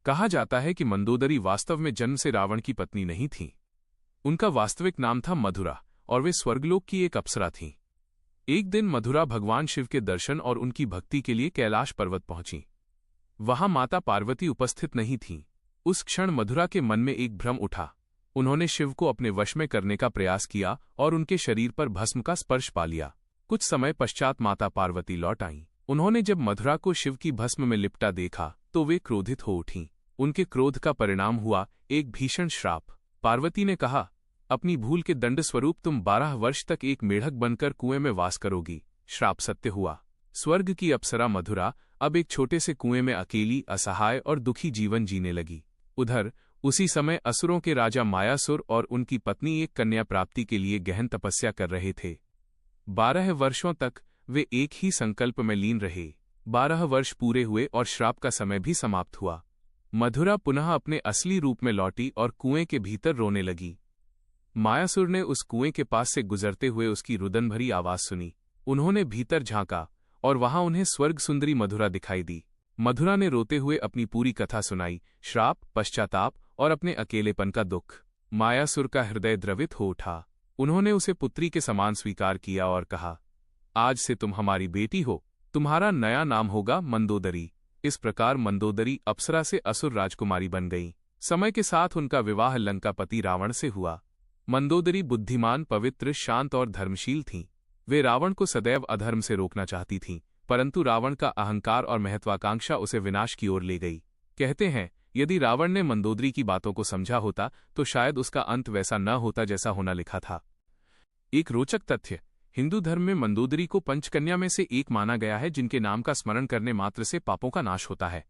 कहा जाता है कि मंदोदरी वास्तव में जन्म से रावण की पत्नी नहीं थीं। उनका वास्तविक नाम था मधुरा और वे स्वर्गलोक की एक अप्सरा थीं। एक दिन मधुरा भगवान शिव के दर्शन और उनकी भक्ति के लिए कैलाश पर्वत पहुंची। वहां माता पार्वती उपस्थित नहीं थीं। उस क्षण मधुरा के मन में एक भ्रम उठा। उन्होंने शिव को अपने वश में करने का प्रयास किया और उनके शरीर पर भस्म का स्पर्श पा लिया। कुछ समय पश्चात माता पार्वती लौट आईं। उन्होंने जब मधुरा को शिव की भस्म में लिपटा देखा तो वे क्रोधित हो उठीं। उनके क्रोध का परिणाम हुआ एक भीषण श्राप। पार्वती ने कहा, अपनी भूल के दंड स्वरूप तुम 12 वर्ष तक एक मेढक बनकर कुएं में वास करोगी। श्राप सत्य हुआ। स्वर्ग की अप्सरा मधुरा अब एक छोटे से कुएं में अकेली, असहाय और दुखी जीवन जीने लगी। उधर उसी समय असुरों के राजा मायासुर और उनकी पत्नी एक कन्या प्राप्ति के लिए गहन तपस्या कर रहे थे। 12 वर्षों तक वे एक ही संकल्प में लीन रहे। 12 वर्ष पूरे हुए और श्राप का समय भी समाप्त हुआ। मधुरा पुनः अपने असली रूप में लौटी और कुएं के भीतर रोने लगी। मायासुर ने उस कुएं के पास से गुजरते हुए उसकी रुदन भरी आवाज सुनी। उन्होंने भीतर झांका और वहां उन्हें स्वर्ग सुंदरी मधुरा दिखाई दी। मधुरा ने रोते हुए अपनी पूरी कथा सुनाई, श्राप, पश्चाताप और अपने अकेलेपन का दुख। मायासुर का हृदय द्रवित हो उठा। उन्होंने उसे पुत्री के समान स्वीकार किया और कहा, आज से तुम हमारी बेटी हो। तुम्हारा नया नाम होगा मंदोदरी। इस प्रकार मंदोदरी अप्सरा से असुर राजकुमारी बन गई। समय के साथ उनका विवाह लंकापति रावण से हुआ। मंदोदरी बुद्धिमान, पवित्र, शांत और धर्मशील थीं। वे रावण को सदैव अधर्म से रोकना चाहती थीं, परंतु रावण का अहंकार और महत्वाकांक्षा उसे विनाश की ओर ले गई। कहते हैं, यदि रावण ने मंदोदरी की बातों को समझा होता तो शायद उसका अंत वैसा न होता जैसा होना लिखा था। एक रोचक तथ्य, हिंदू धर्म में मंदोदरी को पंचकन्या में से एक माना गया है, जिनके नाम का स्मरण करने मात्र से पापों का नाश होता है।